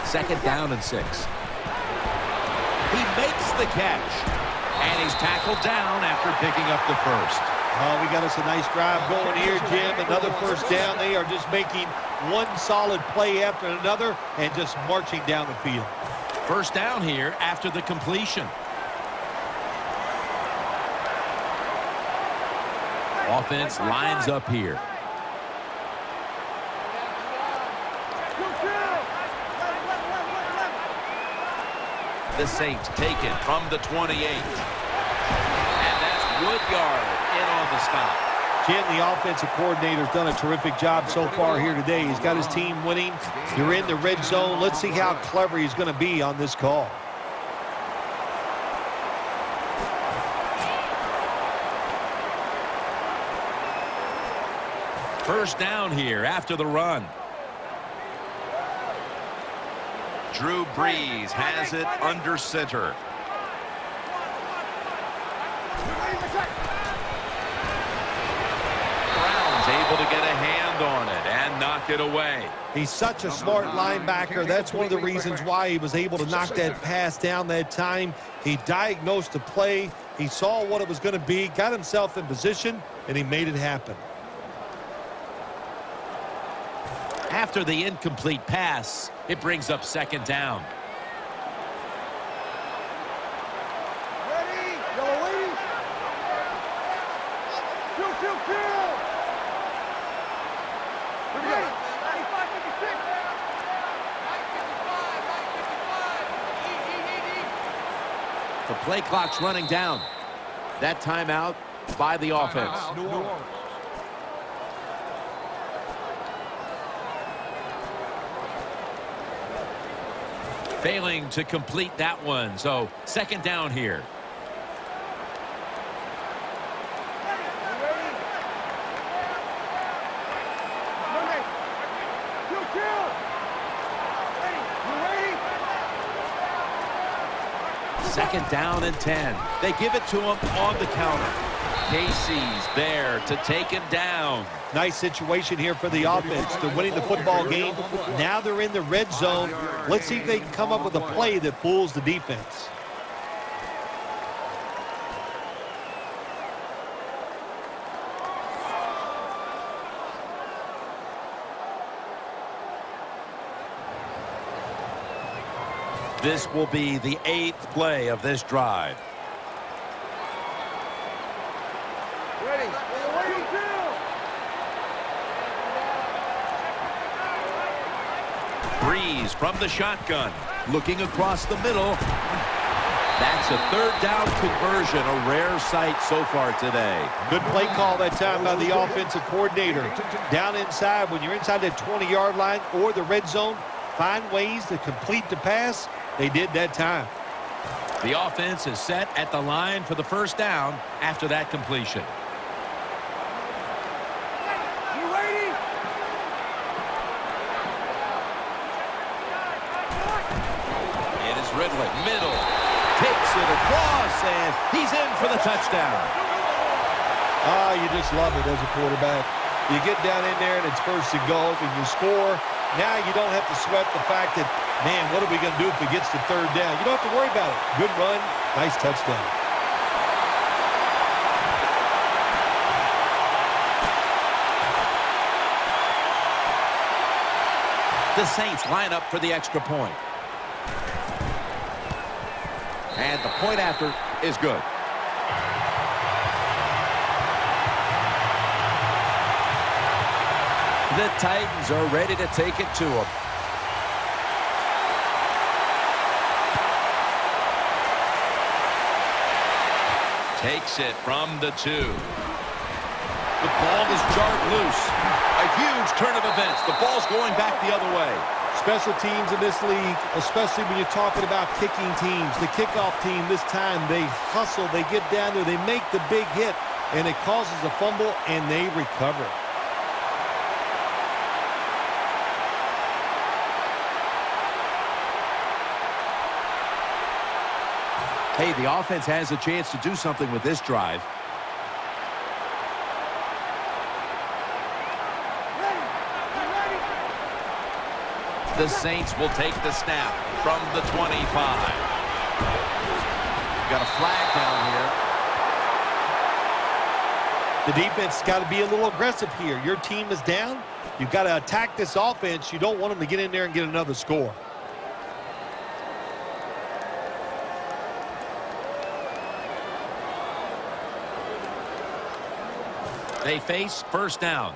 2nd down and 6. He makes the catch. And he's tackled down after picking up the first. Oh, we got us a nice drive going here, Jim. Another first down. They are just making one solid play after another and just marching down the field. First down here after the completion. Offense lines up here. The Saints take it from the 28. And that's Woodyard in on the stop. Jim, the offensive coordinator's done a terrific job so far here today. He's got his team winning. They're in the red zone. Let's see how clever he's going to be on this call. First down here after the run. Drew Brees has it under center. Brown's able to get a hand on it and knock it away. He's such a smart linebacker. That's one of the reasons why he was able to knock that pass down that time. He diagnosed the play. He saw what it was going to be, got himself in position, and he made it happen. After the incomplete pass, it brings up 2nd down. Ready. Yellow lady. Kill, kill, kill. Ready. 95, 56. The play clock's running down. That timeout by the offense. New Orleans. Failing to complete that one. So 2nd down here. Kill, kill. Ready. You ready? 2nd down and 10. They give it to him on the counter. Casey's there to take him down. Nice situation here for the offense. They're winning the football game. Now they're in the red zone. Let's see if they can come up with a play that fools the defense. This will be the 8th play of this drive. Ready. Kill, kill. Brees from the shotgun. Looking across the middle. That's a 3rd down conversion. A rare sight so far today. Good play call that time by the offensive coordinator. Down inside, when you're inside that 20-yard line or the red zone, find ways to complete the pass. They did that time. The offense is set at the line for the first down after that completion. You ready? It is Ridley. Middle. Takes it across, and he's in for the touchdown. Ah, you just love it as a quarterback. You get down in there, and it's 1st and goal, and you score. Now you don't have to sweat the fact that, man, what are we going to do if it gets to 3rd down? You don't have to worry about it. Good run, nice touchdown. The Saints line up for the extra point. And the point after is good. The Titans are ready to take it to them. Takes it from the 2. The ball is jarred loose. A huge turn of events. The ball's going back the other way. Special teams in this league, especially when you're talking about kicking teams. The kickoff team this time, they hustle, they get down there, they make the big hit, and it causes a fumble, and they recover. Hey, the offense has a chance to do something with this drive. The Saints will take the snap from the 25. Got a flag down here. The defense has got to be a little aggressive here. Your team is down. You've got to attack this offense. You don't want them to get in there and get another score. They face first down.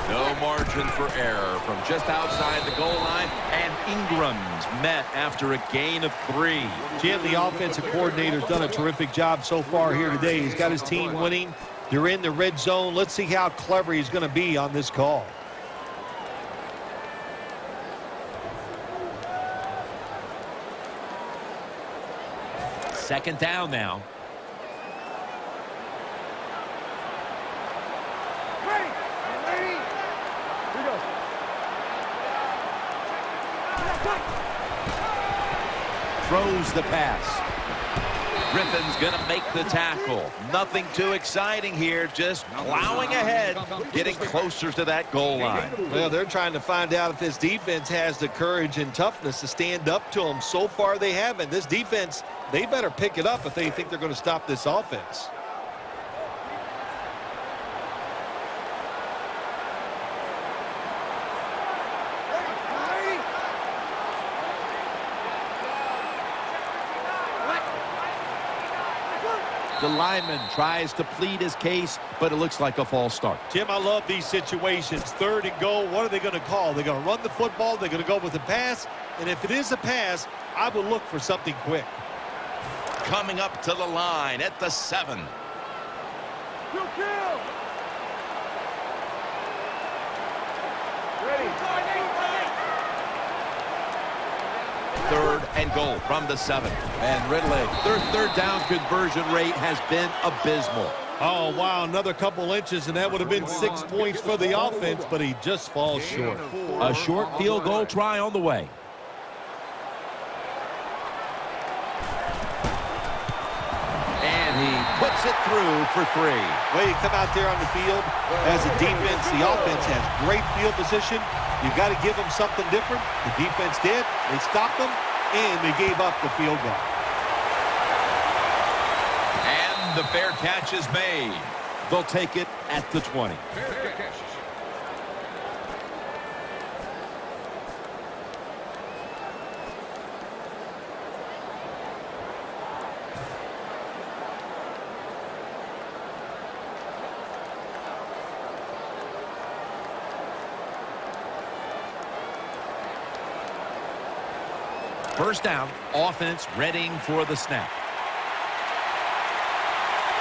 No margin for error from just outside the goal line, and Ingram's met after a gain of 3. Jim, the offensive coordinator's done a terrific job so far here today. He's got his team winning. They're in the red zone. Let's see how clever he's going to be on this call. Second down now. Throws the pass. Griffin's going to make the tackle. Nothing too exciting here, just plowing ahead, getting closer to that goal line. Well, they're trying to find out if this defense has the courage and toughness to stand up to them. So far, they haven't. This defense, they better pick it up if they think they're going to stop this offense. The lineman tries to plead his case, but it looks like a false start. Jim, I love these situations. Third and goal, what are they going to call? They're going to run the football, they're going to go with a pass, and if it is a pass, I would look for something quick. Coming up to the line at the 7. Kill. Ready. Third and goal from the 7. And Ridley, their third down conversion rate has been abysmal. Oh, wow, another couple inches, and that would have been 6 points for the offense, but he just falls short. A short field goal try on the way. And he puts it through for 3. Way to come out there on the field. As a defense, the offense has great field position. You've got to give them something different. The defense did. They stopped them, and they gave up the field goal. And the fair catch is made. They'll take it at the 20. First down, offense readying for the snap.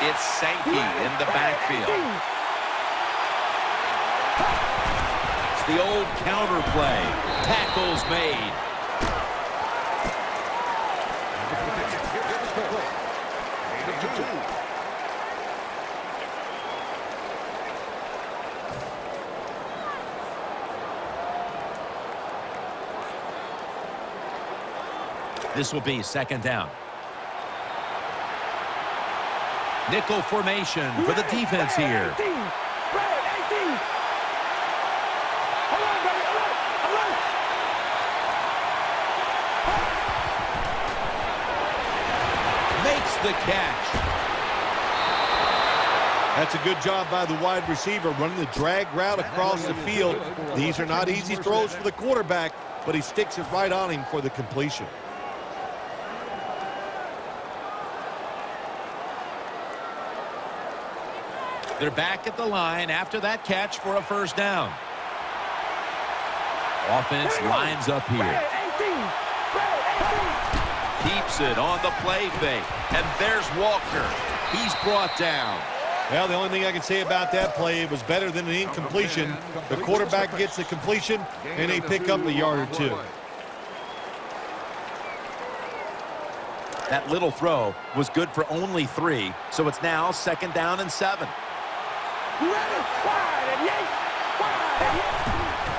It's Sankey in the backfield. It's the old counter play. Tackles made. This will be second down. Nickel formation for the defense here. Makes the catch. That's a good job by the wide receiver, running the drag route across the field. These are not easy throws for the quarterback, but he sticks it right on him for the completion. They're back at the line after that catch for a first down. Offense lines up here. Keeps it on the play fake. And there's Walker. He's brought down. Well, the only thing I can say about that play, it was better than an incompletion. The quarterback gets the completion, and they pick up a yard or two. That little throw was good for only 3, so it's now 2nd down and 7.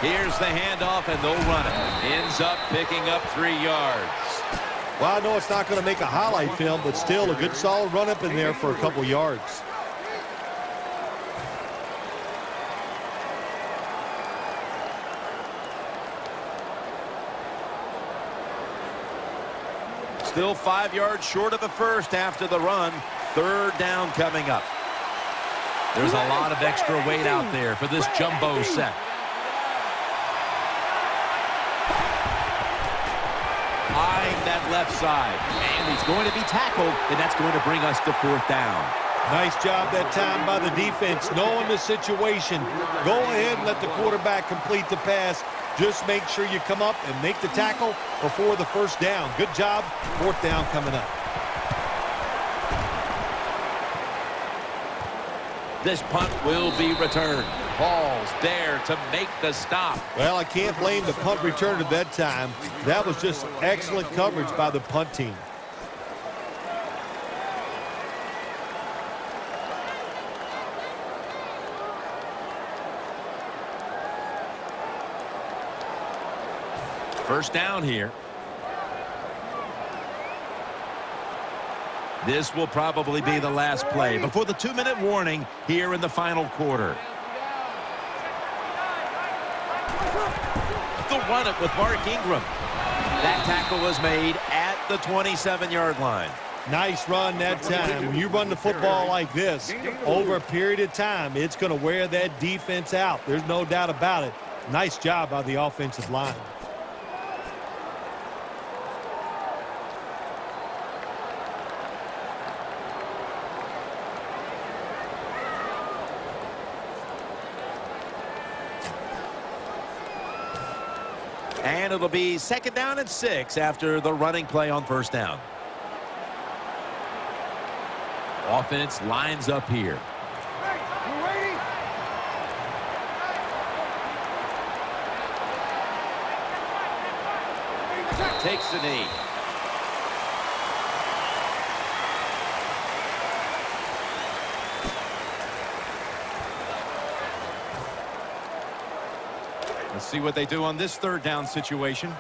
Here's the handoff, and they'll run it. Ends up picking up 3 yards. Well, I know it's not going to make a highlight film, but still a good solid run up in there for a couple yards. Still 5 yards short of the first after the run. 3rd down coming up. There's a lot of extra weight out there for this jumbo set. Eyeing that left side. And he's going to be tackled, and that's going to bring us to 4th down. Nice job that time by the defense, knowing the situation. Go ahead and let the quarterback complete the pass. Just make sure you come up and make the tackle before the first down. Good job. 4th down coming up. This punt will be returned. Hall's there to make the stop. Well, I can't blame the punt return at that time. That was just excellent coverage by the punt team. First down here. This will probably be the last play before the 2-minute warning here in the final quarter. They'll run it with Mark Ingram. That tackle was made at the 27-yard line. Nice run that time. When you run the football like this, over a period of time, it's going to wear that defense out. There's no doubt about it. Nice job by the offensive line. And it'll be 2nd down and 6 after the running play on 1st down. Offense lines up here. Takes the knee. Let's see what they do on this 3rd down situation.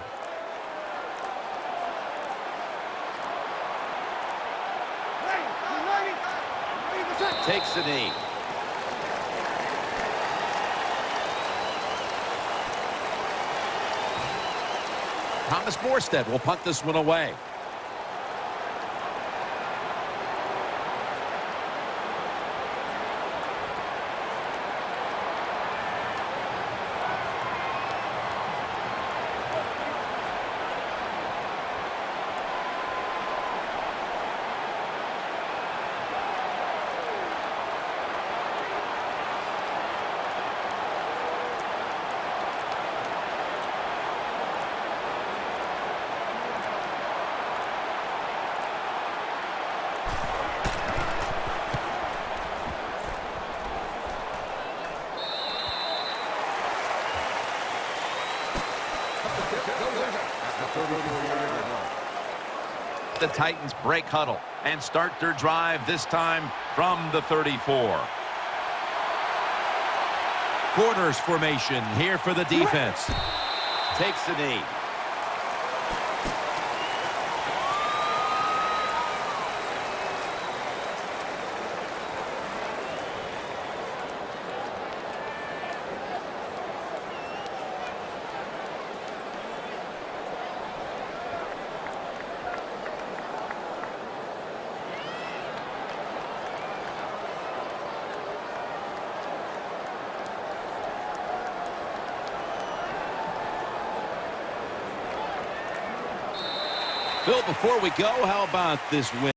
Takes the knee. Thomas Morstead will punt this one away. The Titans break huddle and start their drive, this time from the 34. Corners formation here for the defense. Takes the knee. Phil, before we go, how about this win?